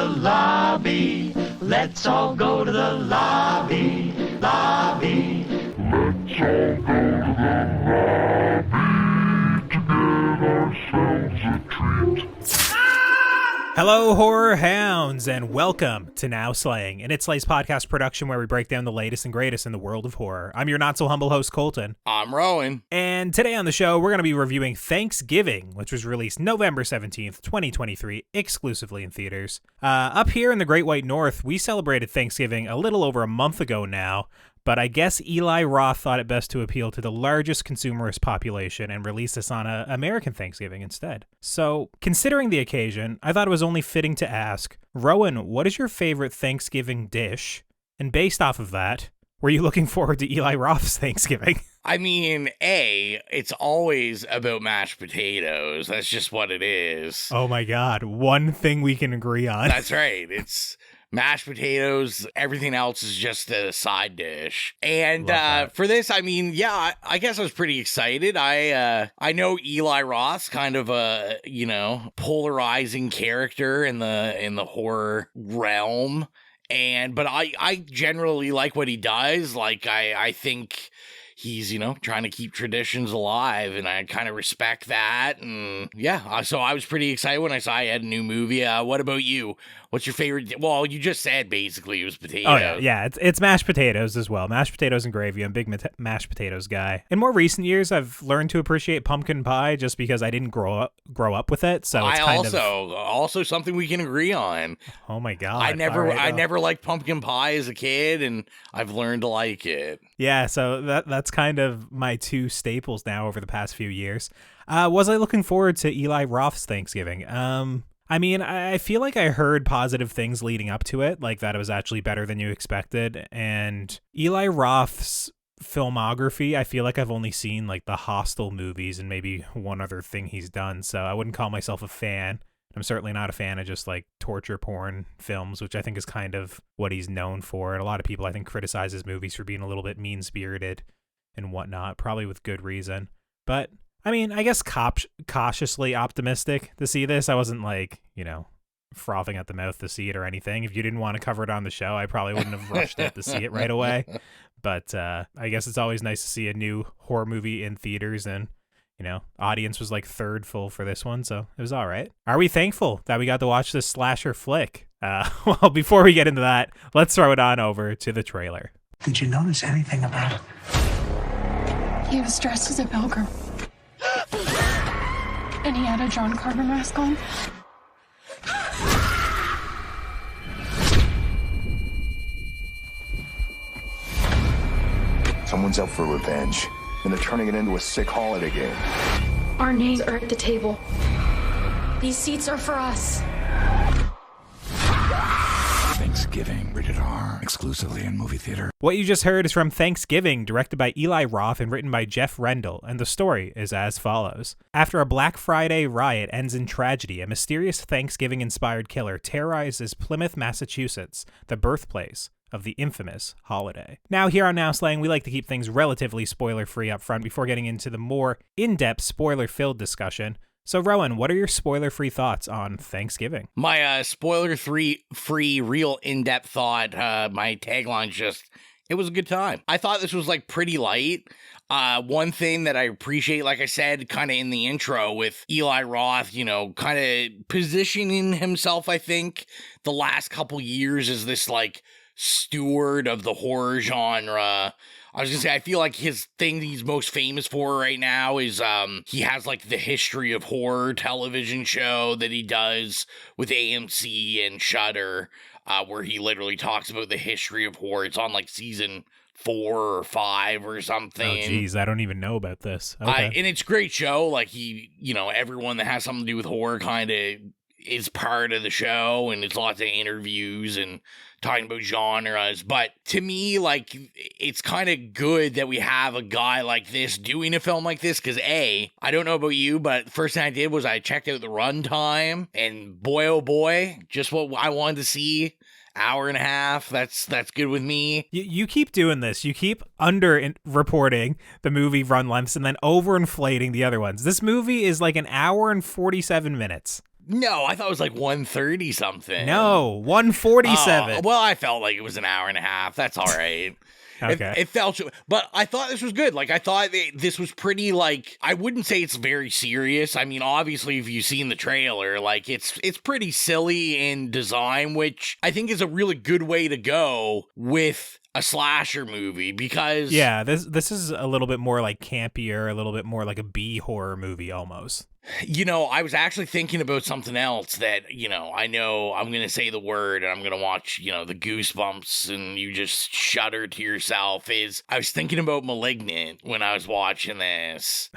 lobby. Let's all go to the lobby. Lobby. Let's all go to the lobby to get ourselves a treat. Hello, horror hounds, and welcome to Now Slaying, an It Slays podcast production where we break down the latest and greatest in the world of horror. I'm your not-so-humble host, Colton. I'm Rowan. And today on the show, we're going to be reviewing Thanksgiving, which was released November 17th, 2023, exclusively in theaters. Up here in the Great White North, we celebrated Thanksgiving a little over a month ago now, but I guess Eli Roth thought it best to appeal to the largest consumerist population and release this on a American Thanksgiving instead. So, considering the occasion, I thought it was only fitting to ask, Rowan, what is your favorite Thanksgiving dish? And based off of that, were you looking forward to Eli Roth's Thanksgiving? I mean, it's always about mashed potatoes. That's just what it is. Oh my God, one thing we can agree on. That's right. It's mashed potatoes. Everything else is just a side dish. And for this, I mean, yeah, I guess I was pretty excited. I know Eli Roth's kind of a, polarizing character in the horror realm. But I generally like what he does. Like, I think he's, trying to keep traditions alive, and I kind of respect that. And yeah, so I was pretty excited when I saw he had a new movie. What about you? What's your favorite? Well, you just said basically it was potatoes. Oh, yeah. It's mashed potatoes as well. Mashed potatoes and gravy. I'm a big mashed potatoes guy. In more recent years, I've learned to appreciate pumpkin pie just because I didn't grow up with it. So it's also something we can agree on. Oh my God. I never liked pumpkin pie as a kid, and I've learned to like it. Yeah, so that's kind of my two staples now over the past few years. Was I looking forward to Eli Roth's Thanksgiving? I mean, I feel like I heard positive things leading up to it, like that it was actually better than you expected. And Eli Roth's filmography, I feel like I've only seen like the Hostel movies and maybe one other thing he's done, so I wouldn't call myself a fan. I'm certainly not a fan of just like torture porn films, which I think is kind of what he's known for. And a lot of people, I think, criticize his movies for being a little bit mean-spirited and whatnot, probably with good reason. But I mean, I guess cautiously optimistic to see this. I wasn't like, frothing at the mouth to see it or anything. If you didn't want to cover it on the show, I probably wouldn't have rushed it to see it right away. But I guess it's always nice to see a new horror movie in theaters, and audience was like third full for this one, so it was all right. Are we thankful that we got to watch this slasher flick? Well, before we get into that, let's throw it on over to the trailer. Did you notice anything about it? He was dressed as a pilgrim. And he had a John Carver mask on. Someone's out for revenge, and they're turning it into a sick holiday game. Our names are at the table. These seats are for us. Thanksgiving, rated R, exclusively in movie theater. What you just heard is from Thanksgiving, directed by Eli Roth and written by Jeff Rendell, and the story is as follows. After a Black Friday riot ends in tragedy, a mysterious Thanksgiving-inspired killer terrorizes Plymouth, Massachusetts, the birthplace of the infamous holiday. Now, here on Now Slaying, we like to keep things relatively spoiler-free up front before getting into the more in-depth, spoiler-filled discussion. So, Rowan, what are your spoiler-free thoughts on Thanksgiving? My spoiler-free, real in-depth thought, my tagline's just, it was a good time. I thought this was, pretty light. One thing that I appreciate, like I said, kind of in the intro with Eli Roth, kind of positioning himself, I think, the last couple years as this, steward of the horror genre. I was gonna say, I feel like his thing he's most famous for right now is he has the History of Horror television show that he does with AMC and Shudder, where he literally talks about the history of horror. It's on season 4 or 5 or something. Oh, geez, I don't even know about this. Okay. And it's a great show. He, everyone that has something to do with horror kind of is part of the show, and it's lots of interviews and talking about genres. But to me, it's kind of good that we have a guy like this doing a film like this, because I don't know about you, but the first thing I did was I checked out the runtime, and boy, oh boy, just what I wanted to see. Hour and a half, that's good with me. You keep doing this. You keep reporting the movie run lengths and then overinflating the other ones. This movie is an hour and 47 minutes. No, I thought it was like 130 something. No, 147. Oh, well, I felt like it was an hour and a half. That's all right. Okay. It felt, but I thought this was good. Like, I thought this was pretty, like, I wouldn't say it's very serious. I mean, obviously, if you've seen the trailer, like, it's pretty silly in design, which I think is a really good way to go with a slasher movie, because yeah, this is a little bit more like campier, a little bit more like a B horror movie almost. You know, I was actually thinking about something else that, you know I'm going to say the word and I'm going to watch, the goosebumps and you just shudder to yourself. I was thinking about Malignant when I was watching this.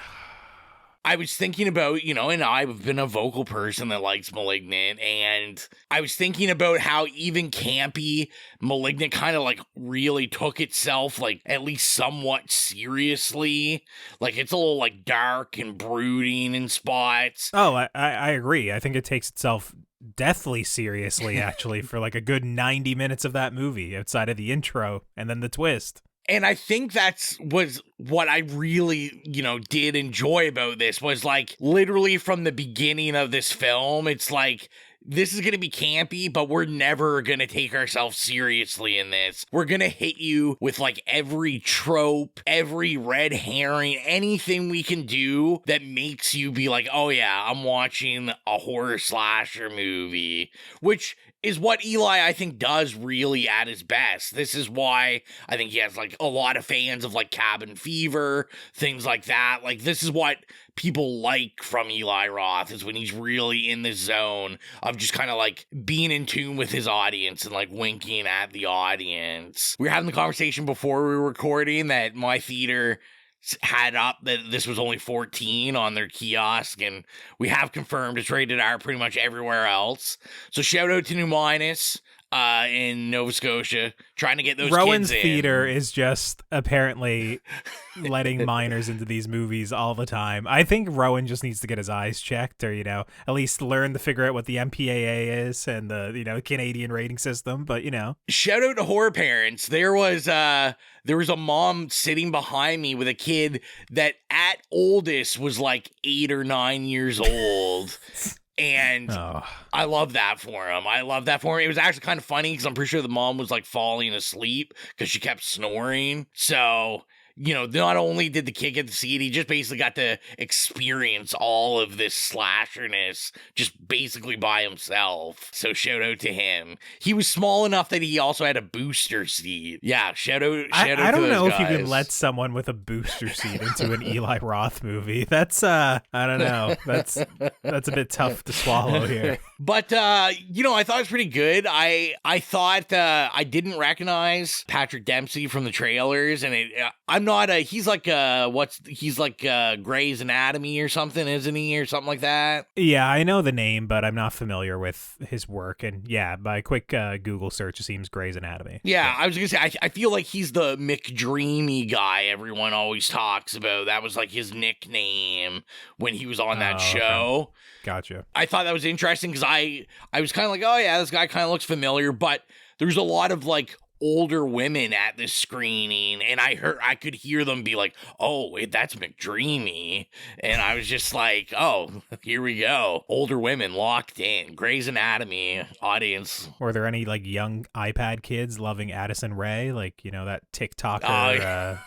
I was thinking about, and I've been a vocal person that likes Malignant, and I was thinking about how even campy Malignant kind of like really took itself like at least somewhat seriously. Like it's a little like dark and brooding in spots. Oh, I agree. I think it takes itself deathly seriously, actually, for like a good 90 minutes of that movie outside of the intro and then the twist. And I think was what I really, did enjoy about this was like literally from the beginning of this film, it's like, this is going to be campy, but we're never going to take ourselves seriously in this. We're going to hit you with like every trope, every red herring, anything we can do that makes you be like, oh yeah, I'm watching a horror slasher movie, which is what Eli, I think, does really at his best. This is why I think he has like a lot of fans of like Cabin Fever, things like that. Like this is what people like from Eli Roth, is when he's really in the zone of just kind of like being in tune with his audience and like winking at the audience. We were having the conversation before we were recording that my theater had up that this was only 14 on their kiosk, and we have confirmed it's rated R pretty much everywhere else. So shout out to New Minus in Nova Scotia, trying to get those Rowan's kids in. theater is just apparently letting minors into these movies all the time. I think Rowan just needs to get his eyes checked, or at least learn to figure out what the MPAA is and the Canadian rating system. But shout out to horror parents. There was a mom sitting behind me with a kid that at oldest was like 8 or 9 years old. And I love that for him. It was actually kind of funny because I'm pretty sure the mom was like falling asleep because she kept snoring. So, not only did the kid get to see it, he just basically got to experience all of this slasherness just basically by himself. So shout out to him. He was small enough that he also had a booster seat. Yeah, shout out I to don't those know guys. if you can let someone with a booster seat into an Eli Roth movie. That's I don't know. That's a bit tough to swallow here. But I thought it was pretty good. I thought I didn't recognize Patrick Dempsey from the trailers, and he's like Grey's Anatomy or something, isn't he, or something like that? Yeah, I know the name, but I'm not familiar with his work. And yeah, by a quick Google search, it seems Grey's Anatomy. Yeah, I was gonna say I feel like he's the McDreamy guy everyone always talks about. That was like his nickname when he was on that show. Okay. Gotcha. I thought that was interesting because I was kind of like, oh yeah, this guy kind of looks familiar, but there's a lot of like older women at this screening, and I could hear them be like, oh wait, that's McDreamy, and I was just like, oh, here we go, older women locked in. Grey's Anatomy audience. Were there any like young iPad kids loving Addison Rae, like that TikToker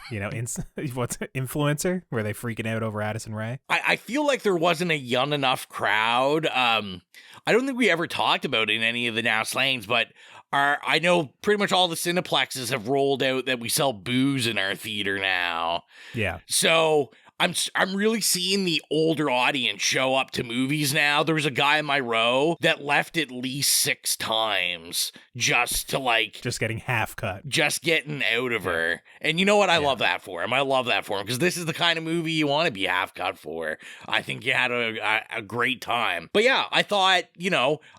what's influencer, were they freaking out over Addison Rae? I feel like there wasn't a young enough crowd. I don't think we ever talked about it in any of the Now Slangs, but I know pretty much all the Cineplexes have rolled out that we sell booze in our theater now. Yeah. So I'm really seeing the older audience show up to movies now. There was a guy in my row that left at least 6 times just getting half cut. Just getting out of her. And you know what? I love that for him. Because this is the kind of movie you want to be half cut for. I think you had a great time. But yeah, I thought,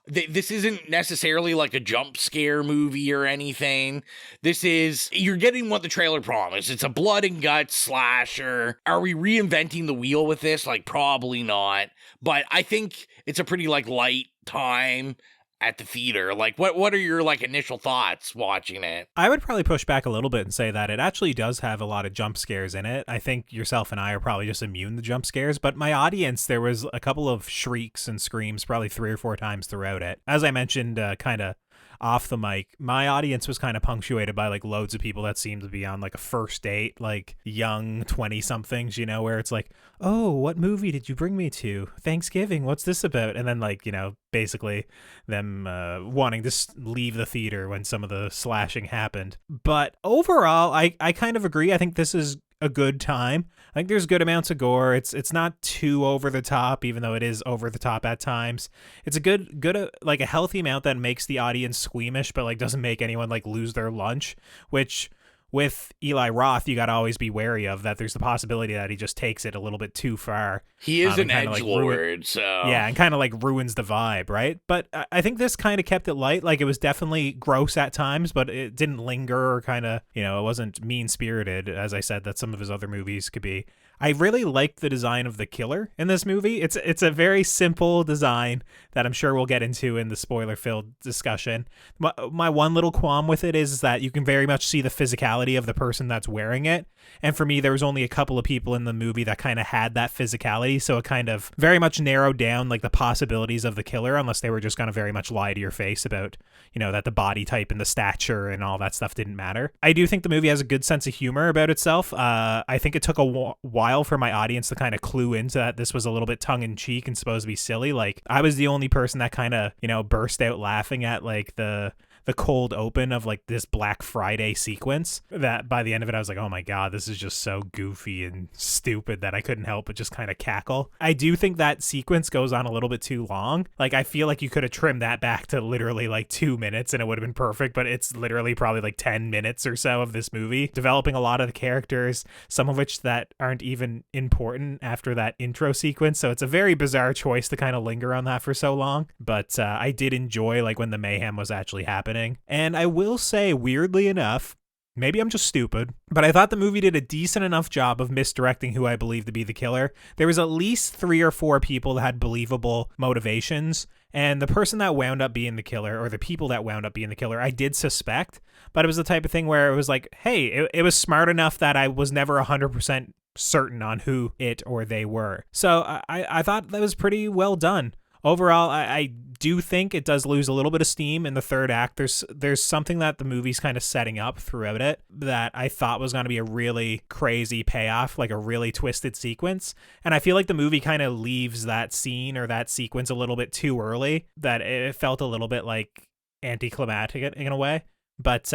this isn't necessarily like a jump scare movie or anything. You're getting what the trailer promised. It's a blood and guts slasher. Are we reinventing the wheel with this? Like, probably not. But I think it's a pretty like light time at the theater. Like, what are your like initial thoughts watching it? I would probably push back a little bit and say that it actually does have a lot of jump scares in it. I think yourself and I are probably just immune to jump scares, but my audience, there was a couple of shrieks and screams probably 3 or 4 times throughout it. As I mentioned, kind of off the mic, my audience was kind of punctuated by like loads of people that seemed to be on like a first date, like young 20 somethings, you know, where it's like, oh, what movie did you bring me to? Thanksgiving, what's this about? And then like, you know, basically them wanting to leave the theater when some of the slashing happened. But overall, I kind of agree. I think this is a good time. I think there's good amounts of gore. It's not too over the top, even though it is over the top at times. It's a good like a healthy amount that makes the audience squeamish, but like doesn't make anyone like lose their lunch, which with Eli Roth, you got to always be wary of that. There's the possibility that he just takes it a little bit too far. He is an edgelord, so yeah, and kind of like ruins the vibe, right? But I think this kind of kept it light. Like it was definitely gross at times, but it didn't linger or kind of, you know, it wasn't mean spirited, as I said that some of his other movies could be. I really liked the design of the killer in this movie. It's a very simple design that I'm sure we'll get into in the spoiler-filled discussion. My one little qualm with it is that you can very much see the physicality of the person that's wearing it. And for me, there was only a couple of people in the movie that kind of had that physicality, so it kind of very much narrowed down like the possibilities of the killer, unless they were just going to very much lie to your face about, you know, that the body type and the stature and all that stuff didn't matter. I do think the movie has a good sense of humor about itself. I think it took a while for my audience to kind of clue into that this was a little bit tongue-in-cheek and supposed to be silly. Like, I was the only person that kind of, you know, burst out laughing at like the cold open of like this Black Friday sequence, that by the end of it I was like, oh my god, this is just so goofy and stupid that I couldn't help but just kind of cackle. I do think that sequence goes on a little bit too long. Like, I feel like you could have trimmed that back to literally like 2 minutes and it would have been perfect, but it's literally probably like 10 minutes or so of this movie developing a lot of the characters, some of which that aren't even important after that intro sequence. So it's a very bizarre choice to kind of linger on that for so long, but I did enjoy like when the mayhem was actually happening. And I will say, weirdly enough, maybe I'm just stupid, but I thought the movie did a decent enough job of misdirecting who I believe to be the killer. There was at least 3 or 4 people that had believable motivations, and the person that wound up being the killer, or the people that wound up being the killer, I did suspect, but it was the type of thing where it was like, hey, it was smart enough that I was never 100% certain on who it or they were. So I thought that was pretty well done. Overall, I do think it does lose a little bit of steam in the third act. There's something that the movie's kind of setting up throughout it that I thought was going to be a really crazy payoff, like a really twisted sequence. And I feel like the movie kind of leaves that scene or that sequence a little bit too early, that it felt a little bit like anticlimactic in a way. But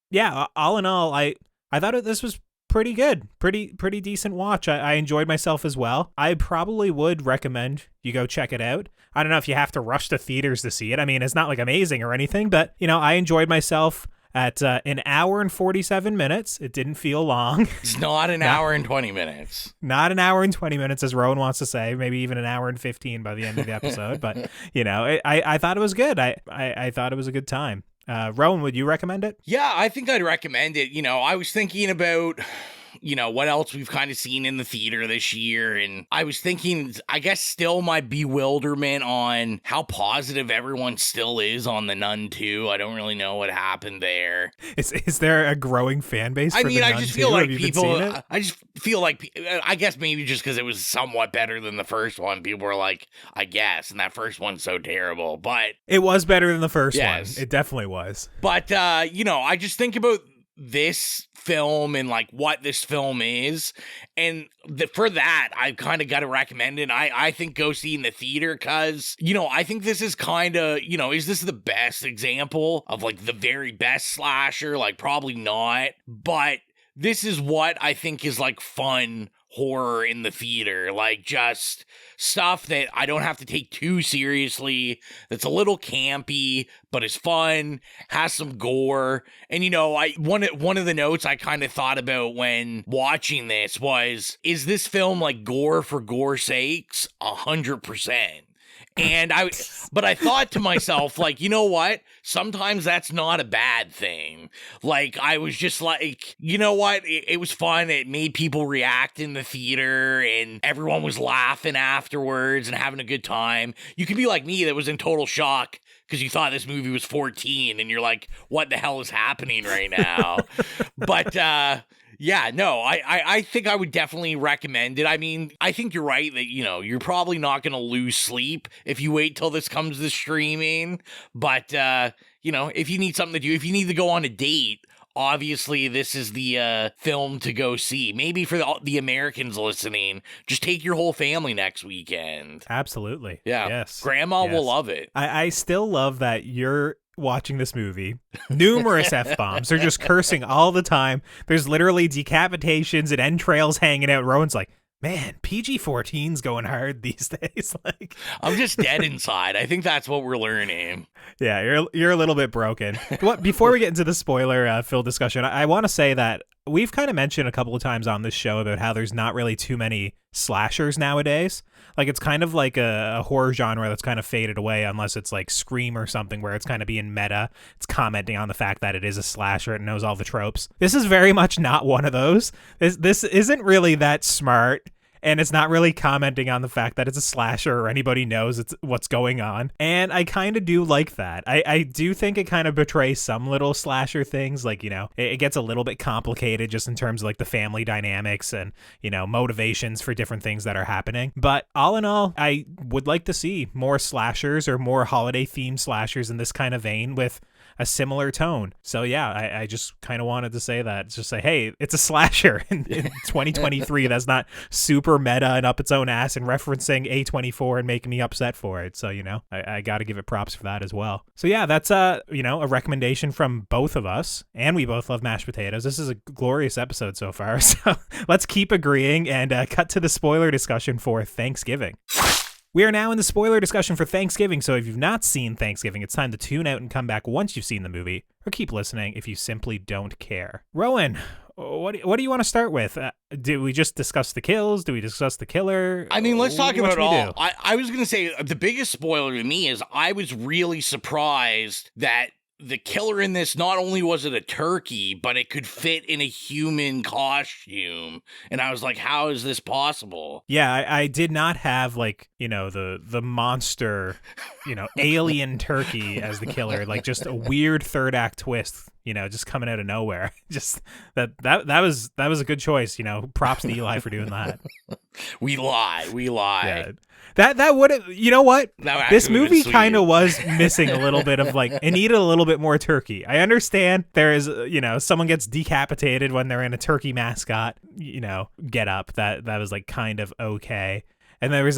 yeah, all in all, I thought this was pretty good, pretty decent watch. I enjoyed myself as well. I probably would recommend you go check it out. I don't know if you have to rush to theaters to see it. I mean, it's not like amazing or anything, but you know, I enjoyed myself at an hour and 47 minutes. It didn't feel long. It's not an hour and 20 minutes. Not an hour and 20 minutes, as Rowan wants to say. Maybe even an hour and 15 by the end of the episode. But you know, I thought it was good. I thought it was a good time. Rowan, would you recommend it? Yeah, I think I'd recommend it. You know, I was thinking about, you know, what else we've kind of seen in the theater this year. And I was thinking, I guess still my bewilderment on how positive everyone still is on The Nun 2. I don't really know what happened there. Is there a growing fan base for I mean, The I Nun just 2? feel like Have you been people, seeing it? I just feel like, I guess maybe just because it was somewhat better than the first one, people were like, I guess, and that first one's so terrible. But It was better than the first Yes. one. It definitely was. But, you know, I just think about this film and like what this film is, and for that I've kind of got to recommend it. I think go see in the theater, because you know, I think this is kind of, you know, is this the best example of like the very best slasher? Like, probably not, but this is what I think is like fun horror in the theater, like just stuff that I don't have to take too seriously, that's a little campy but is fun, has some gore. And you know, one of the notes I kind of thought about when watching this was, is this film like gore for gore's sakes? 100%. And I thought to myself, like, you know what? Sometimes that's not a bad thing. Like, I was just like, you know what? It was fun. It made people react in the theater, and everyone was laughing afterwards and having a good time. You could be like me, that was in total shock because you thought this movie was 14 and you're like, what the hell is happening right now? But yeah, no, I think I would definitely recommend it. I mean, I think you're right that, you're probably not going to lose sleep if you wait till this comes to streaming. But, if you need something to do, if you need to go on a date, obviously this is the film to go see. Maybe for the Americans listening, just take your whole family next weekend. Absolutely. Yeah. Yes. Grandma will love it. I still love that you're watching this movie. Numerous F-bombs. They're just cursing all the time. There's literally decapitations and entrails hanging out. Rowan's like, man, PG-14's going hard these days. Like, I'm just dead inside. I think that's what we're learning. Yeah, you're a little bit broken. Before we get into the spoiler fill discussion, I want to say that we've kind of mentioned a couple of times on this show about how there's not really too many slashers nowadays. Like, it's kind of like a horror genre that's kind of faded away, unless it's like Scream or something where it's kind of being meta. It's commenting on the fact that it is a slasher. It knows all the tropes. This is very much not one of those. This isn't really that smart. And it's not really commenting on the fact that it's a slasher or anybody knows what's going on. And I kind of do like that. I do think it kind of betrays some little slasher things. Like, it gets a little bit complicated just in terms of like the family dynamics and, motivations for different things that are happening. But all in all, I would like to see more slashers or more holiday themed slashers in this kind of vein with a similar tone. So yeah, I just kind of wanted to say that. Just say, hey, it's a slasher in 2023 that's not super meta and up its own ass and referencing A24 and making me upset for it. So, I got to give it props for that as well. So yeah, that's a recommendation from both of us, and we both love mashed potatoes. This is a glorious episode so far. So let's keep agreeing and cut to the spoiler discussion for Thanksgiving. We are now in the spoiler discussion for Thanksgiving, so if you've not seen Thanksgiving, it's time to tune out and come back once you've seen the movie, or keep listening if you simply don't care. Rowan, what do you want to start with? Do we just discuss the kills? Do we discuss the killer? I mean, let's talk about it all. Do? I was going to say, the biggest spoiler to me is I was really surprised that the killer in this, not only was it a turkey, but it could fit in a human costume. And I was like, how is this possible? Yeah, I did not have the monster, alien turkey as the killer, like just a weird third act twist, just coming out of nowhere. Just that was a good choice, props to Eli for doing that. We lie. Yeah. That would have, you know what? This movie kind of was missing a little bit of it needed a little bit more turkey. I understand there is, someone gets decapitated when they're in a turkey mascot, get up. That was kind of okay. And there was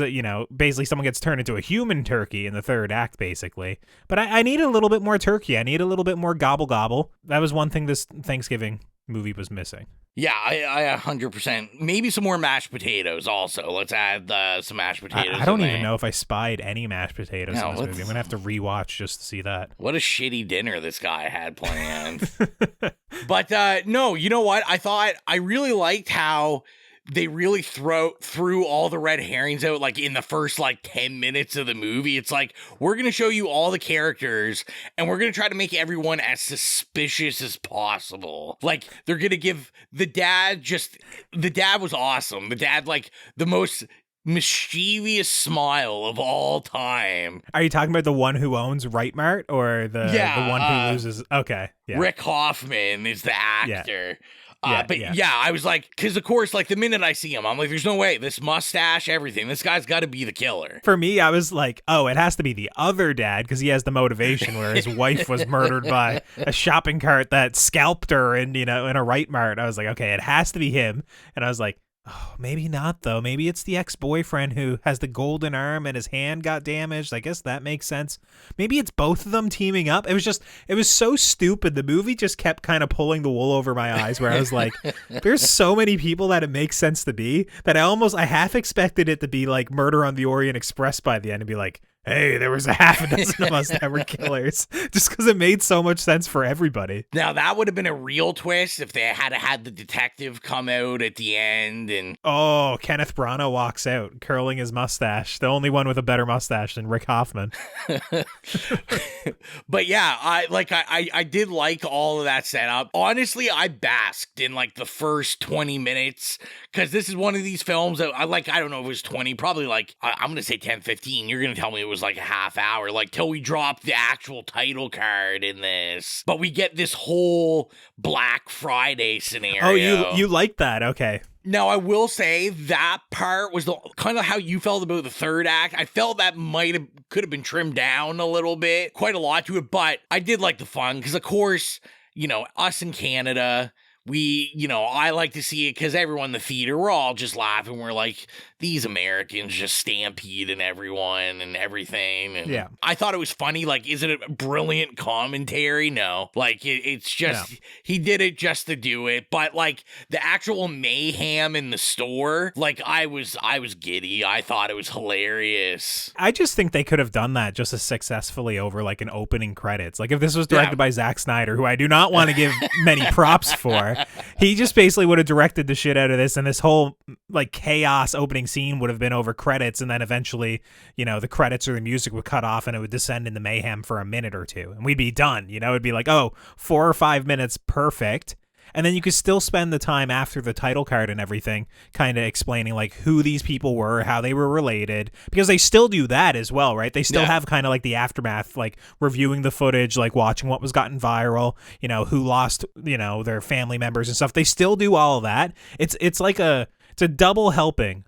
basically someone gets turned into a human turkey in the third act, basically. But I need a little bit more turkey. I need a little bit more gobble gobble. That was one thing this Thanksgiving movie was missing. Yeah, I 100%. Maybe some more mashed potatoes also. Let's add some mashed potatoes. I don't even know if I spied any mashed potatoes in this movie. I'm going to have to rewatch just to see that. What a shitty dinner this guy had planned. But no, you know what? I really liked how they really threw all the red herrings out in the first 10 minutes of the movie. It's we're going to show you all the characters and we're going to try to make everyone as suspicious as possible. They're going to give the dad was awesome. The dad, the most mischievous smile of all time. Are you talking about the one who owns Right Mart or the one who loses? Okay. Yeah. Rick Hoffman is the actor. Yeah. I was because of course, the minute I see him, I'm there's no way, this mustache, everything, this guy's got to be the killer. For me, I was oh, it has to be the other dad because he has the motivation where his wife was murdered by a shopping cart that scalped her in a Right Mart. I was okay, it has to be him. And I was oh, maybe not, though. Maybe it's the ex-boyfriend who has the golden arm and his hand got damaged. I guess that makes sense. Maybe it's both of them teaming up. It was so stupid. The movie just kept kind of pulling the wool over my eyes where I was there's so many people that it makes sense to be that I half expected it to be Murder on the Orient Express by the end and be hey, there was a half a dozen of us that were killers, just because it made so much sense for everybody. Now, that would have been a real twist if they had the detective come out at the end and... Oh, Kenneth Branagh walks out, curling his mustache. The only one with a better mustache than Rick Hoffman. But yeah, I did like all of that setup. Honestly, I basked in the first 20 minutes, because this is one of these films that I don't know if it was 20, probably I'm going to say 10, 15. You're going to tell me it was was like a half hour, like till we drop the actual title card in this. But we get this whole Black Friday scenario. Oh, you like that? Okay. Now, I will say that part was the kind of how you felt about the third act. I felt that could have been trimmed down a little bit, quite a lot to it, but I did like the fun because, of course, us in Canada, I like to see it because everyone in the theater, we're all just laughing. We're like, these Americans just stampeding everyone and everything. And yeah. I thought it was funny. Like, is it a brilliant commentary? No. Like, it's just, he did it just to do it. But, like, the actual mayhem in the store, like, I was giddy. I thought it was hilarious. I just think they could have done that just as successfully over, like, an opening credits. Like, if this was directed by Zack Snyder, who I do not want to give many props for, he just basically would have directed the shit out of this, and this whole, like, chaos opening scene would have been over credits, and then eventually, the credits or the music would cut off and it would descend into mayhem for a minute or two, and we'd be done. It'd be like, 4 or 5 minutes, perfect. And then you could still spend the time after the title card and everything kind of explaining like who these people were, how they were related, because they still do that as well, right? They still have kind of like the aftermath, like reviewing the footage, like watching what was gotten viral, who lost, their family members and stuff. They still do all of that. It's like it's a double helping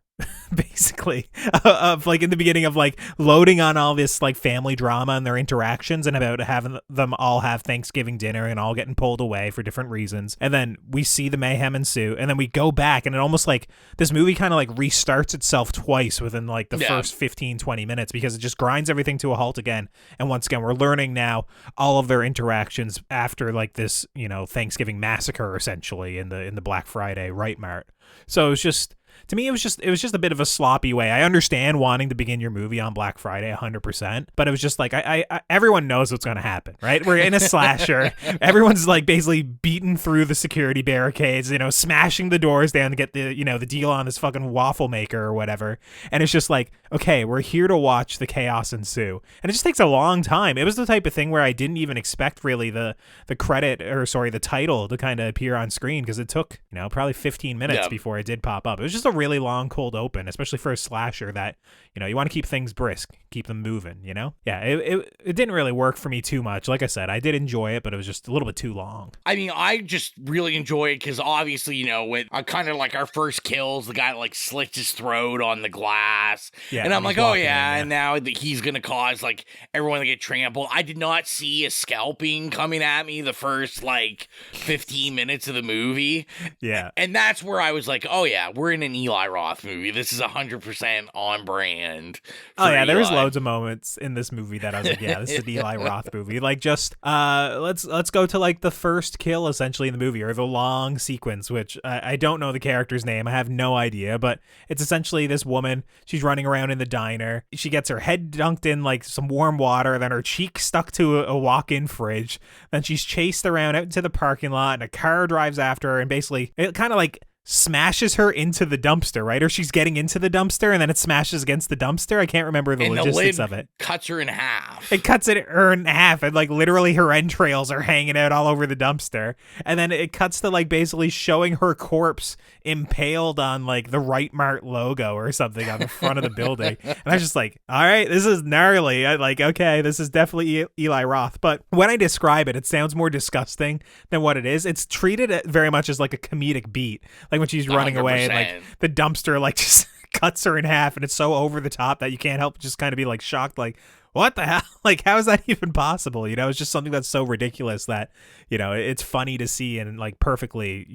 basically of like in the beginning of like loading on all this like family drama and their interactions and about having them all have Thanksgiving dinner and all getting pulled away for different reasons, and then we see the mayhem ensue, and then we go back, and it almost like this movie kind of like restarts itself twice within like the first 15-20 minutes, because it just grinds everything to a halt again. And once again, we're learning now all of their interactions after like this Thanksgiving massacre essentially in the Black Friday Right Mart. So it was just, to me, it was just a bit of a sloppy way. I understand wanting to begin your movie on Black Friday 100%, but it was just like, I everyone knows what's going to happen, right? We're in a slasher. Everyone's like basically beating through the security barricades, smashing the doors down to get the, the deal on this fucking waffle maker or whatever. And it's just like, okay, we're here to watch the chaos ensue. And it just takes a long time. It was the type of thing where I didn't even expect really the title to kind of appear on screen, because it took, probably 15 minutes before it did pop up. It was just a really long cold open, especially for a slasher that, you want to keep things brisk, keep them moving, it didn't really work for me too much. Like I said, I did enjoy it, but it was just a little bit too long. I mean, I just really enjoy it because obviously, with kind of like our first kills, the guy like slits his throat on the glass, and I'm like, oh yeah, and now he's gonna cause like everyone to get trampled. I did not see a scalping coming at me the first like 15 minutes of the movie, and that's where I was like, oh yeah, we're in an Eli Roth movie. This is 100% on brand. Oh yeah, there was loads of moments in this movie that I was like, yeah, this is an Eli Roth movie. Like, just let's go to like the first kill essentially in the movie, or the long sequence, which I don't know the character's name. I have no idea, but it's essentially this woman. She's running around in the diner. She gets her head dunked in like some warm water, then her cheek stuck to a walk-in fridge. Then she's chased around out into the parking lot, and a car drives after her, and basically it kind of like smashes her into the dumpster, right? Or she's getting into the dumpster and then it smashes against the dumpster. I can't remember the logistics of it. Cuts her in half. It cuts her in half, and like literally her entrails are hanging out all over the dumpster. And then it cuts to like basically showing her corpse impaled on like the Right Mart logo or something on the front of the building. And I was just like, all right, this is gnarly. Okay, this is definitely Eli Roth. But when I describe it, it sounds more disgusting than what it is. It's treated very much as like a comedic beat. Like when she's running 100%. away and like the dumpster like just cuts her in half, and it's so over the top that you can't help just kind of be like shocked, like, what the hell? Like, how is that even possible? It's just something that's so ridiculous that, it's funny to see and like perfectly,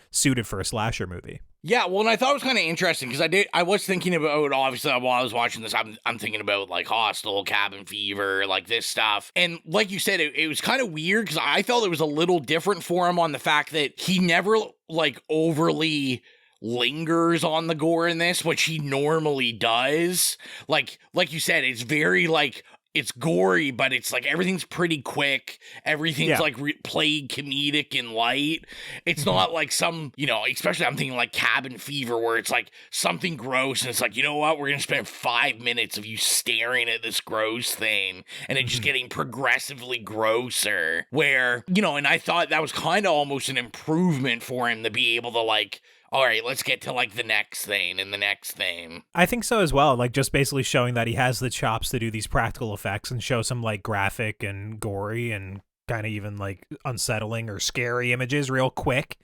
suited for a slasher movie. Yeah, well, and I thought it was kind of interesting because I was thinking about, obviously, while I was watching this, I'm thinking about, like, Hostel, Cabin Fever, like, this stuff. And like you said, it was kind of weird because I felt it was a little different for him on the fact that he never, like, overly lingers on the gore in this, which he normally does. Like you said, it's very, like, it's gory, but it's like everything's pretty quick. Everything's like played comedic and light. It's not like some, especially I'm thinking like Cabin Fever, where it's like something gross and it's like, you know what? We're going to spend 5 minutes of you staring at this gross thing and it just getting progressively grosser, where, and I thought that was kind of almost an improvement for him to be able to like, all right, let's get to like the next thing and the next thing. I think so as well. Like just basically showing that he has the chops to do these practical effects and show some like graphic and gory and kind of even like unsettling or scary images real quick,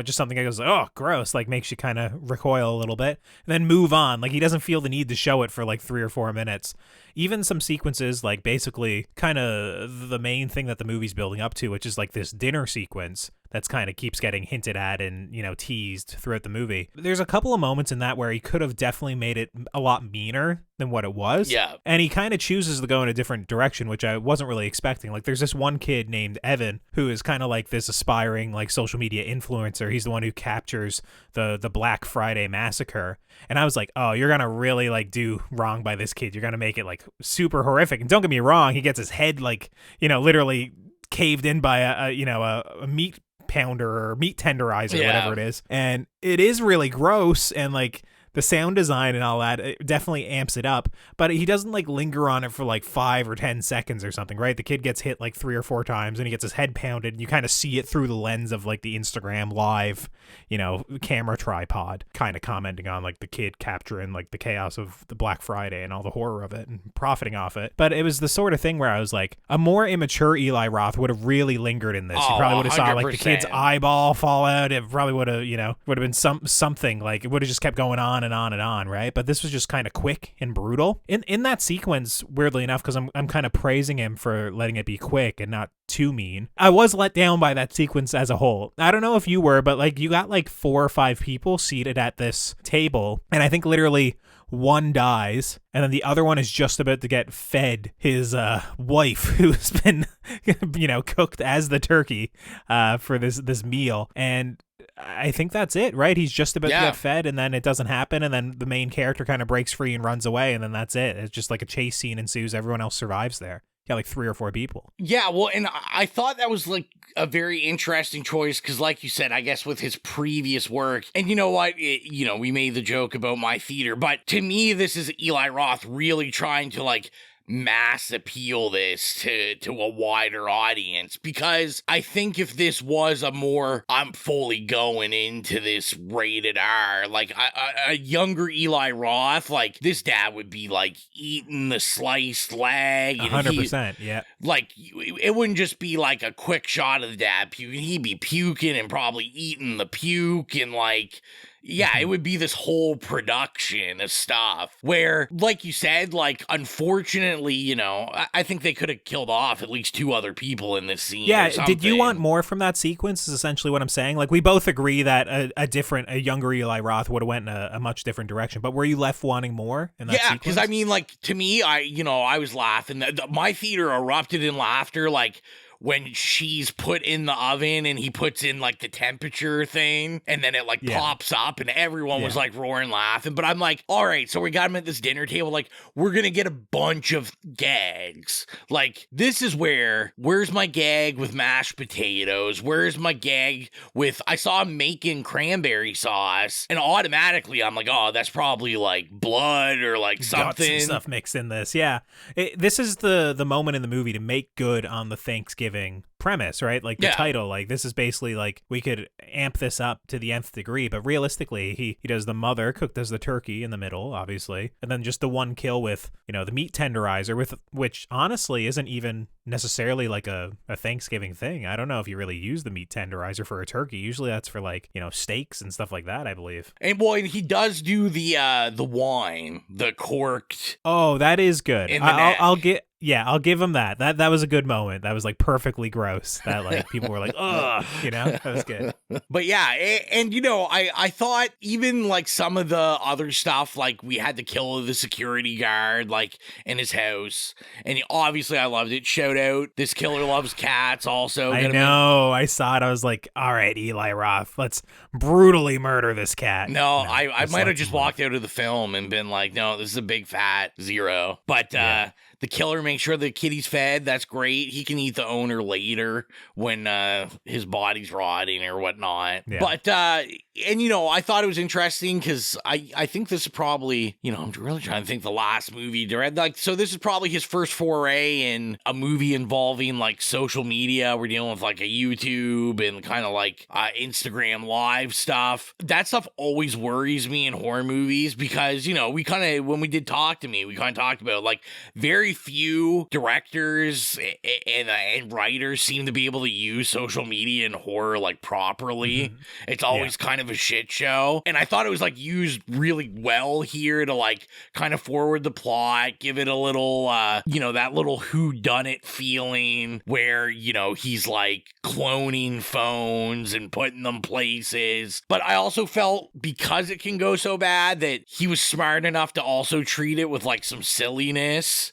just something that goes, oh, gross, like makes you kind of recoil a little bit and then move on. Like he doesn't feel the need to show it for like 3 or 4 minutes. Even some sequences, like basically kind of the main thing that the movie's building up to, which is like this dinner sequence that's kind of keeps getting hinted at and, teased throughout the movie. There's a couple of moments in that where he could have definitely made it a lot meaner than what it was. Yeah. And he kind of chooses to go in a different direction, which I wasn't really expecting. Like there's this one kid named Evan who is kind of like this aspiring like social media influencer. He's the one who captures the Black Friday massacre. And I was like, oh, you're going to really like do wrong by this kid. You're going to make it like super horrific. And don't get me wrong, he gets his head like, literally caved in by a meat pounder or meat tenderizer, whatever it is. And it is really gross, and like the sound design and all that, it definitely amps it up, but he doesn't like linger on it for like 5 or 10 seconds or something, right? The kid gets hit like 3 or 4 times and he gets his head pounded and you kind of see it through the lens of like the Instagram live, camera tripod, kind of commenting on like the kid capturing like the chaos of the Black Friday and all the horror of it and profiting off it. But it was the sort of thing where I was like, a more immature Eli Roth would have really lingered in this. You probably would have saw like the kid's eyeball fall out. It probably would have, would have been something like it would have just kept going on and on and on, right? But this was just kind of quick and brutal. In that sequence, weirdly enough, because I'm kind of praising him for letting it be quick and not too mean, I was let down by that sequence as a whole. I don't know if you were, but like you got like 4 or 5 people seated at this table, and I think literally one dies, and then the other one is just about to get fed his wife, who's been, cooked as the turkey for this meal. And I think that's it, right? He's just about to get fed, and then it doesn't happen, and then the main character kind of breaks free and runs away, and then that's it. It's just like a chase scene ensues. Everyone else survives there. Yeah, like 3 or 4 people. Yeah, well, and I thought that was like a very interesting choice because, like you said, I guess with his previous work, and you know what, we made the joke about my theater, but to me, this is Eli Roth really trying to like mass appeal this to a wider audience, because I think if this was a more I'm fully going into this rated R, like a younger Eli Roth, like this dad would be like eating the sliced leg, 100%. Yeah, like it wouldn't just be like a quick shot of the dad puking, he'd be puking and probably eating the puke, and like it would be this whole production of stuff where, like you said, like, unfortunately, I think they could have killed off at least 2 other people in this scene. Yeah, did you want more from that sequence is essentially what I'm saying. Like, we both agree that a younger Eli Roth would have went in a much different direction, but were you left wanting more in that sequence? Yeah, because I mean, like, to me, I was laughing. My theater erupted in laughter, like, when she's put in the oven and he puts in like the temperature thing and then it like pops up and everyone was like roaring laughing. But I'm like, all right, so we got him at this dinner table. Like, we're going to get a bunch of gags. Like, this is where's my gag with mashed potatoes? Where's my gag with, I saw him making cranberry sauce and automatically I'm like, oh, that's probably like blood or like something. Guts and stuff mixed in this. Yeah. This is the moment in the movie to make good on the Thanksgiving premise, right? Like the title, like this is basically like we could amp this up to the nth degree, but realistically he does the mother cooked as the turkey in the middle, obviously, and then just the one kill with the meat tenderizer, with which honestly isn't even necessarily like a Thanksgiving thing. I don't know if you really use the meat tenderizer for a turkey. Usually that's for like steaks and stuff like that, I believe. And well, he does do the wine, the corked. Oh, that is good. I'll give him that. That was a good moment. That was like perfectly gross. That like people were like, ugh, that was good. But yeah, and I thought even like some of the other stuff, like we had to kill the security guard like in his house, and obviously I loved it. Shout out, this killer loves cats. Also, I know. I saw it. I was like, all right, Eli Roth, let's brutally murder this cat. No, I might have just walked out of the film and been like, no, this is a big fat 0. But The killer makes sure the kitty's fed. That's great. He can eat the owner later when his body's rotting or whatnot. Yeah. But, and, you know, I thought it was interesting because I think this is probably, you know, I'm really trying to think the last movie direct. Like, so this is probably his first foray in a movie involving like social media. We're dealing with like a YouTube and kind of like Instagram live stuff. That stuff always worries me in horror movies because, you know, we kind of, when we did Talk to Me, we kind of talked about like very few directors and writers seem to be able to use social media in horror like properly. Mm-hmm. It's always kind of a shit show. And I thought it was like used really well here to like kind of forward the plot, give it a little, you know, that little whodunit feeling where, you know, he's like cloning phones and putting them places. But I also felt because it can go so bad that he was smart enough to also treat it with like some silliness.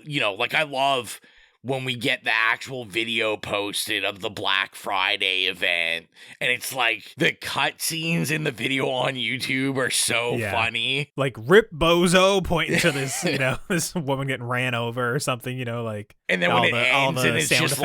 You know, like I love when we get the actual video posted of the Black Friday event, and it's like the cutscenes in the video on YouTube are so funny. Like Rip Bozo pointing to this, you know, this woman getting ran over or something, you know, like. And then when it ends, and it's just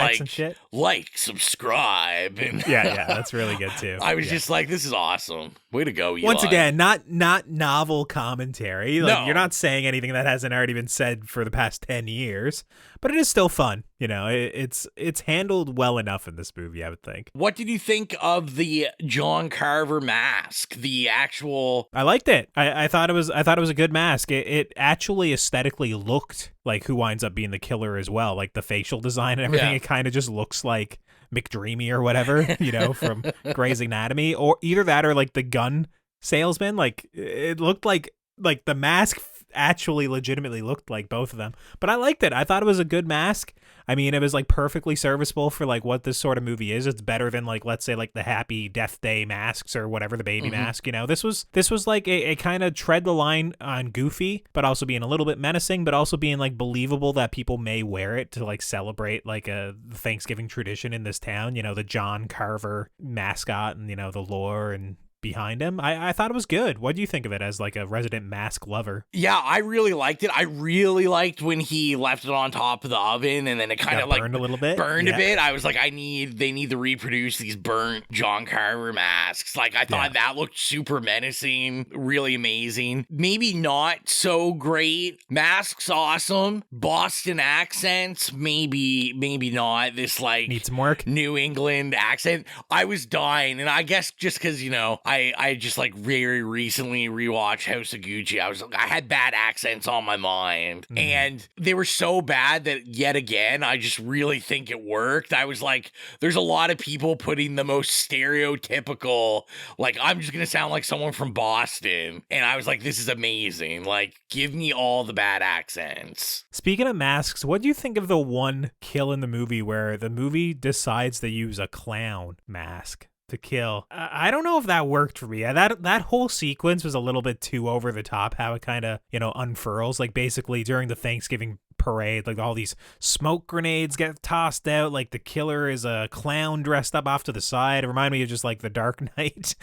like, subscribe. And yeah, that's really good too. I was just like, this is awesome. Way to go, Eli. Once again, not novel commentary. Like, no. You're not saying anything that hasn't already been said for the past 10 years, but it is still fun. You know, it's handled well enough in this movie, I would think. What did you think of the John Carver mask? The actual... I liked it. I thought it was a good mask. It actually aesthetically looked like who winds up being the killer as well. Like the facial design and everything, It kind of just looks like McDreamy or whatever, you know, from Grey's Anatomy, or either that or like the gun salesman. Like it looked like the mask actually legitimately looked like both of them. But I liked it. I thought it was a good mask. I mean, it was like perfectly serviceable for like what this sort of movie is. It's better than like, let's say, like the Happy Death Day masks or whatever, the baby mask, you know. This was like a kind of tread the line on goofy, but also being a little bit menacing, but also being like believable that people may wear it to like celebrate like a Thanksgiving tradition in this town, you know, the John Carver mascot and, you know, the lore and behind him. I thought it was good. What do you think of it as like a resident mask lover? Yeah, I really liked it. I really liked when he left it on top of the oven and then it kind of like burned a little bit. Burned a bit. I was like, they need to reproduce these burnt John Carver masks. Like I thought that looked super menacing, really amazing. Maybe not so great. Masks awesome. Boston accents, maybe not. This like needs some work. New England accent. I was dying, and I guess just because, you know, I just like very recently rewatched House of Gucci. I had bad accents on my mind, and they were so bad that yet again, I just really think it worked. I was like, there's a lot of people putting the most stereotypical, like, I'm just gonna sound like someone from Boston, and I was like, this is amazing. Like, give me all the bad accents. Speaking of masks, what do you think of the one kill in the movie where the movie decides to use a clown mask to kill? I don't know if that worked for me. That whole sequence was a little bit too over the top, how it kind of, you know, unfurls. Like basically during the Thanksgiving parade, like all these smoke grenades get tossed out, like the killer is a clown dressed up off to the side. It reminded me of just like The Dark Knight.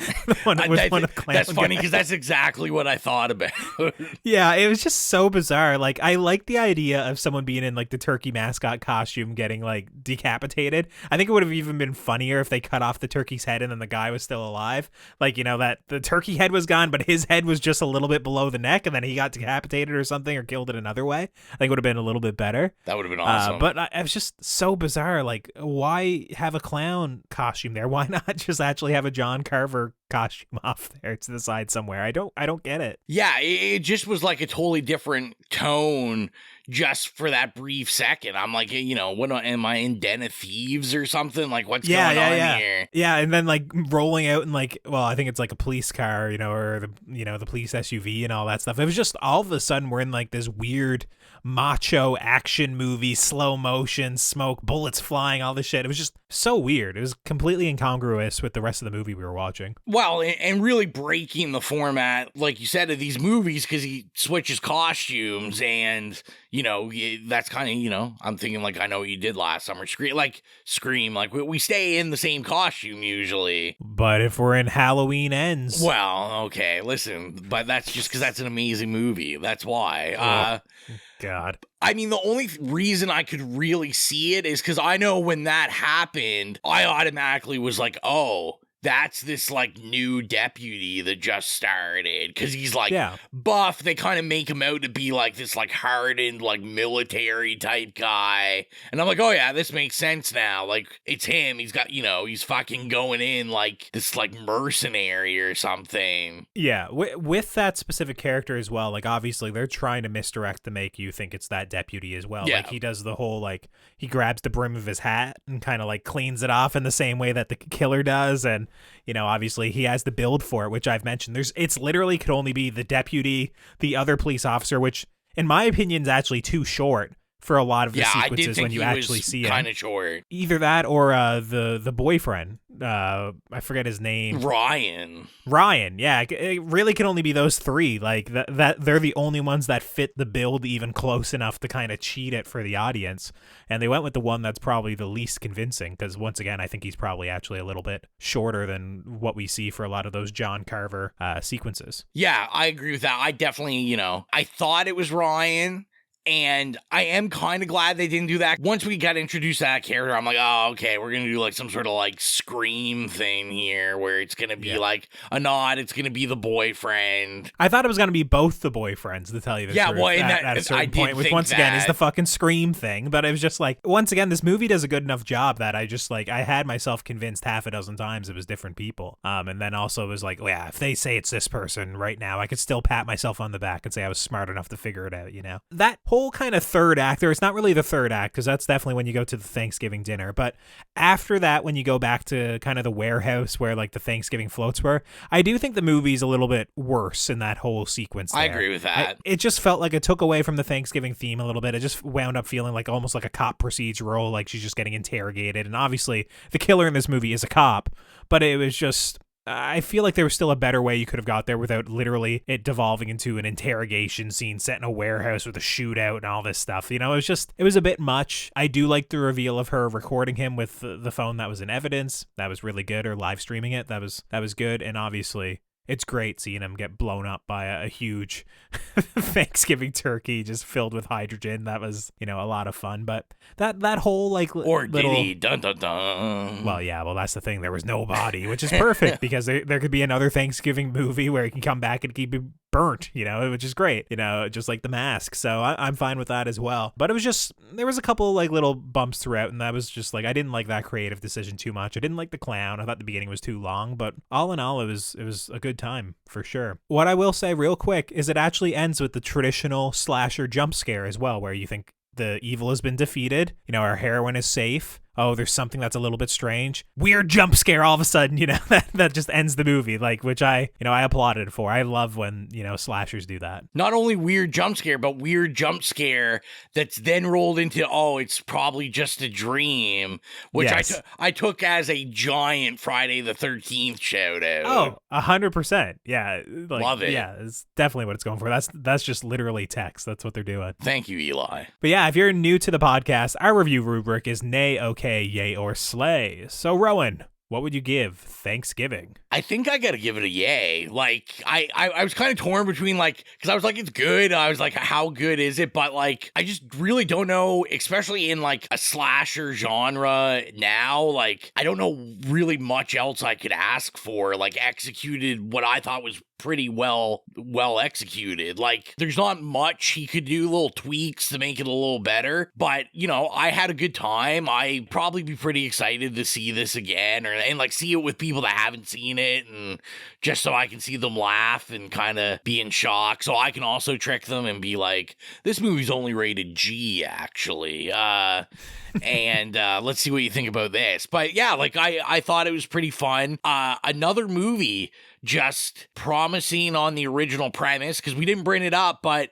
That's funny because that's exactly what I thought about. Yeah, it was just so bizarre. Like I like the idea of someone being in like the turkey mascot costume getting like decapitated. I think it would have even been funnier if they cut off the turkey's head and then the guy was still alive. Like, you know, that the turkey head was gone, but his head was just a little bit below the neck and then he got decapitated or something, or killed in another way. I think it would have been a little bit better. That would have been awesome. But it was just so bizarre. Like, why have a clown costume there? Why not just actually have a John Carver costume off there to the side somewhere? I don't get it. Yeah, it just was like a totally different tone just for that brief second. I'm like, you know, what am I in Den of Thieves or something? Like, what's going on here? Yeah, and then like rolling out in like, well, I think it's like a police car, you know, or the police SUV and all that stuff. It was just all of a sudden we're in like this weird macho action movie, slow motion, smoke, bullets flying, all this shit. It was just so weird. It was completely incongruous with the rest of the movie we were watching. Well, Well, and really breaking the format, like you said, of these movies, because he switches costumes, and, you know, that's kind of, you know, I'm thinking, like, I Know What You Did Last Summer. Scream, like, we stay in the same costume usually. But if we're in Halloween Ends... Well, okay, listen, but that's just because that's an amazing movie. That's why. God. I mean, the only reason I could really see it is because I know when that happened, I automatically was like, oh, that's this, like, new deputy that just started, because he's, like, buff. They kind of make him out to be, like, this, like, hardened, like, military-type guy, and I'm like, oh, yeah, this makes sense now. Like, it's him. He's got, you know, he's fucking going in, like, this, like, mercenary or something. Yeah, with that specific character as well, like, obviously, they're trying to misdirect to make you think it's that deputy as well. Yeah. Like, he does the whole, like, he grabs the brim of his hat and kind of, like, cleans it off in the same way that the killer does, and you know, obviously he has the build for it, which I've mentioned. It's literally could only be the deputy, the other police officer, which in my opinion is actually too short for a lot of the sequences when you actually see him. Kind of short. Either that or the boyfriend. I forget his name. Ryan. Yeah, it really can only be those three. Like that they're the only ones that fit the build even close enough to kind of cheat it for the audience. And they went with the one that's probably the least convincing because once again, I think he's probably actually a little bit shorter than what we see for a lot of those John Carver sequences. Yeah, I agree with that. I definitely, you know, I thought it was Ryan. And I am kind of glad they didn't do that. Once we got introduced to that character, I'm like, oh, okay, we're going to do like some sort of like Scream thing here where it's going to be like a nod. It's going to be the boyfriend. I thought it was going to be both the boyfriends, to tell you the truth. Well, at a certain point, which once again is the fucking Scream thing. But it was just like, once again, this movie does a good enough job that I just like, I had myself convinced half a dozen times it was different people. And then also it was like, well, yeah, if they say it's this person right now, I could still pat myself on the back and say I was smart enough to figure it out, you know? That whole kind of third act, or it's not really the third act because that's definitely when you go to the Thanksgiving dinner, but after that, when you go back to kind of the warehouse where like the Thanksgiving floats were, I do think the movie's a little bit worse in that whole sequence there. I agree with that. It just felt like it took away from the Thanksgiving theme a little bit. It just wound up feeling like almost like a cop procedural, like she's just getting interrogated, and obviously the killer in this movie is a cop, but it was just, I feel like there was still a better way you could have got there without literally it devolving into an interrogation scene set in a warehouse with a shootout and all this stuff. You know, it was a bit much. I do like the reveal of her recording him with the phone that was in evidence. That was really good, or live streaming it. That was good. And obviously it's great seeing him get blown up by a huge Thanksgiving turkey just filled with hydrogen. That was, you know, a lot of fun. But that whole like or little did dun dun dun. Well, yeah, well that's the thing. There was no body, which is perfect because there could be another Thanksgiving movie where he can come back and keep it burnt, you know, which is great, you know, just like The Mask. So I'm fine with that as well. But it was just, there was a couple like little bumps throughout, and that was just like, I didn't like that creative decision too much. I didn't like the clown. I thought the beginning was too long, but all in all, it was a good time for sure. What I will say real quick is it actually ends with the traditional slasher jump scare as well, where you think the evil has been defeated, you know, our heroine is safe. Oh, there's something that's a little bit strange. Weird jump scare all of a sudden, you know, that just ends the movie, like, which I applauded for. I love when, you know, slashers do that. Not only weird jump scare, but weird jump scare that's then rolled into, oh, it's probably just a dream, which yes. I took as a giant Friday the 13th shout out. Oh, 100%. Yeah. Like, love it. Yeah, it's definitely what it's going for. That's just literally text. That's what they're doing. Thank you, Eli. But yeah, if you're new to the podcast, our review rubric is nay, okay, yay, or slay. So, Rowan, what would you give Thanksgiving? I think I gotta give it a yay. Like, I was kind of torn between, like, because I was like, it's good. I was like, how good is it? But, like, I just really don't know, especially in, like, a slasher genre now. Like, I don't know really much else I could ask for. Like, executed what I thought was pretty well executed. Like, there's not much he could do, little tweaks to make it a little better. But, you know, I had a good time. I'd probably be pretty excited to see this again, and like see it with people that haven't seen it, and just so I can see them laugh and kind of be in shock, so I can also trick them and be like, this movie's only rated G, actually. And let's see what you think about this. But yeah, like I thought it was pretty fun. Another movie just promising on the original premise, because we didn't bring it up, but,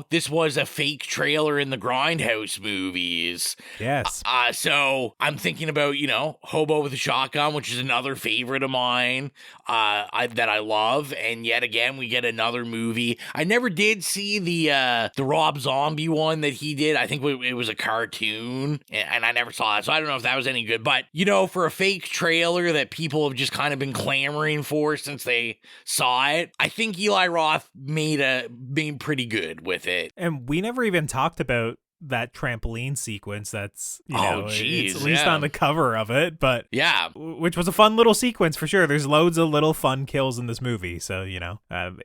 this was a fake trailer in the Grindhouse movies. Yes. So I'm thinking about, Hobo with a Shotgun, which is another favorite of mine that I love. And yet again, we get another movie. I never did see the Rob Zombie one that he did. I think it was a cartoon, and I never saw it. So I don't know if that was any good. But, for a fake trailer that people have just kind of been clamoring for since they saw it, I think Eli Roth made pretty good with it. And we never even talked about that trampoline sequence that's, it's at least on the cover of it, but yeah, which was a fun little sequence for sure. There's loads of little fun kills in this movie. So,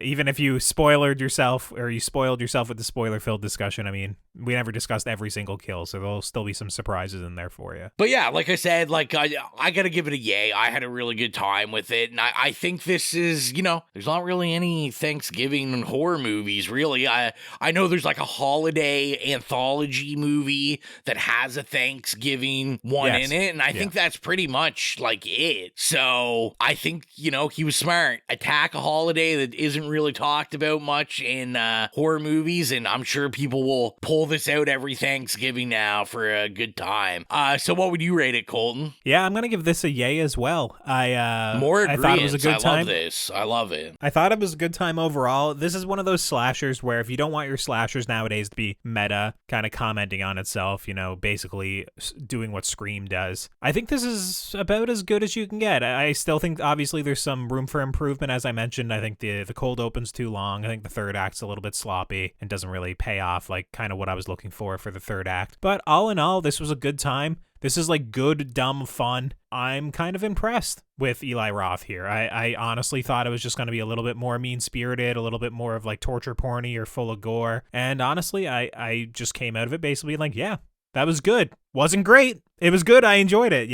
even if you spoiled yourself with the spoiler-filled discussion, I mean, we never discussed every single kill, so there'll still be some surprises in there for you. But yeah, like I said, I got to give it a yay. I had a really good time with it, and I think this is, there's not really any Thanksgiving horror movies, really. I know there's like a holiday anthology movie that has a Thanksgiving one in it, and I think that's pretty much like it. So I think, he was smart. Attack a holiday that isn't really talked about much in horror movies, and I'm sure people will pull this out every Thanksgiving now for a good time. So what would you rate it, Colton? Yeah, I'm gonna give this a yay as well. I thought it was a good time. I love this. I love it. I thought it was a good time overall. This is one of those slashers where if you don't want your slashers nowadays to be meta, kind of commenting on itself, basically doing what Scream does, I think this is about as good as you can get. I still think obviously there's some room for improvement. As I mentioned, I think the cold open's too long. I think the third act's a little bit sloppy and doesn't really pay off like kind of what I was looking for the third act. But all in all, this was a good time. This is like good, dumb fun. I'm kind of impressed with Eli Roth here. I honestly thought it was just going to be a little bit more mean-spirited, a little bit more of like torture porny or full of gore. And honestly, I just came out of it basically like, yeah, that was good. Wasn't great. It was good. I enjoyed it,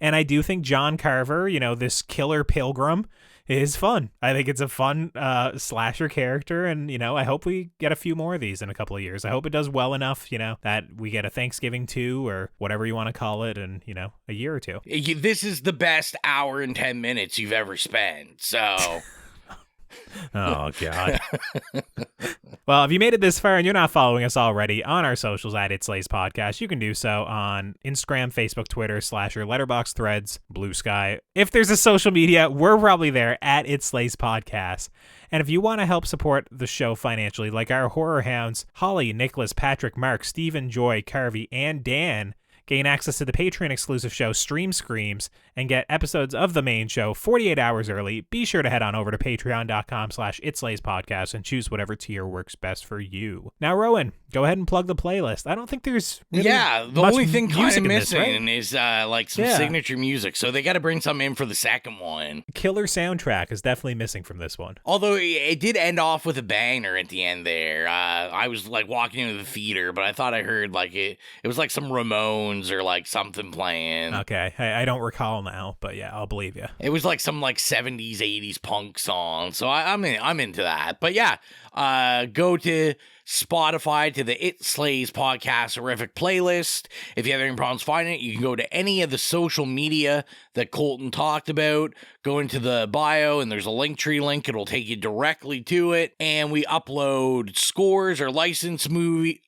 And I do think John Carver, this killer pilgrim, is fun. I think it's a fun slasher character, and I hope we get a few more of these in a couple of years. I hope it does well enough, that we get a Thanksgiving 2 or whatever you want to call it in, a year or two. This is the best hour and 10 minutes you've ever spent, so... Oh, God. Well, if you made it this far and you're not following us already on our socials at It Slays Podcast, you can do so on Instagram, Facebook, Twitter, Slasher, Letterboxd, Threads, Blue Sky. If there's a social media, we're probably there at It Slays Podcast. And if you want to help support the show financially, like our horror hounds, Holly, Nicholas, Patrick, Mark, Stephen, Joy, Carvey, and Dan, gain access to the Patreon exclusive show Stream Screams and get episodes of the main show 48 hours early, be sure to head on over to patreon.com/itslayspodcast and choose whatever tier works best for you. Now, Rowan, go ahead and plug the playlist. I don't think there's really the only thing kind of missing this, right? is some signature music, so they got to bring some in for the second one. Killer soundtrack is definitely missing from this one. Although it did end off with a banger at the end there. I was like walking into the theater, but I thought I heard like it was like some Ramones or like something playing. Okay, I don't recall now, but yeah, I'll believe you. It was like some like 70s, 80s punk song, so I'm into that. But yeah, go to Spotify to the It Slays Podcast Horrific playlist. If you have any problems finding it, you can go to any of the social media that Colton talked about. Go into the bio and there's a Linktree link. It'll take you directly to it. And we upload scores or licensed music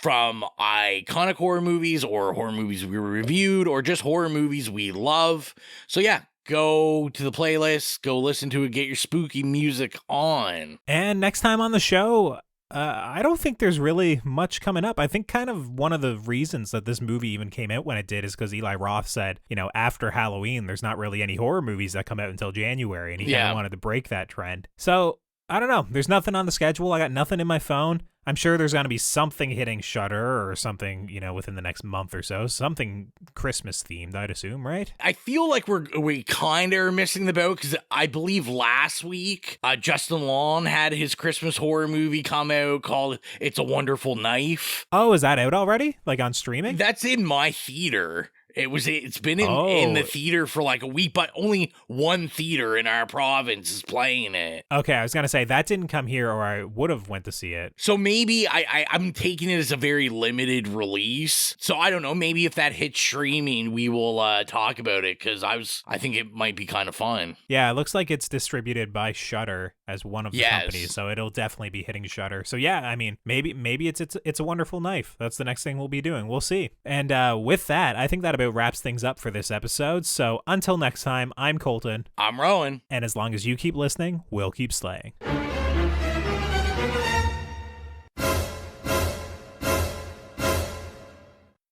from iconic horror movies or horror movies we reviewed or just horror movies we love. So yeah, go to the playlist, go listen to it, get your spooky music on. And next time on the show, I don't think there's really much coming up. I think kind of one of the reasons that this movie even came out when it did is because Eli Roth said, after Halloween, there's not really any horror movies that come out until January, and he kind of wanted to break that trend. So, I don't know. There's nothing on the schedule. I got nothing in my phone. I'm sure there's going to be something hitting Shudder or something, within the next month or so. Something Christmas themed, I'd assume, right? I feel like we kind of are missing the boat because I believe last week Justin Long had his Christmas horror movie come out called It's a Wonderful Knife. Oh, is that out already? Like on streaming? That's in my theater. It's been in the theater for like a week, but only one theater in our province is playing it. Okay, I was gonna say that didn't come here, or I would have went to see it. So maybe I'm taking it as a very limited release. So I don't know. Maybe if that hits streaming, we will talk about it, because I think it might be kind of fun. Yeah, it looks like it's distributed by Shudder as one of the companies, so it'll definitely be hitting Shudder. So yeah, I mean, maybe it's a Wonderful Knife. That's the next thing we'll be doing. We'll see. And with that, I think that about wraps things up for this episode. So until next time, I'm Colton. I'm Rowan. And as long as you keep listening, we'll keep slaying.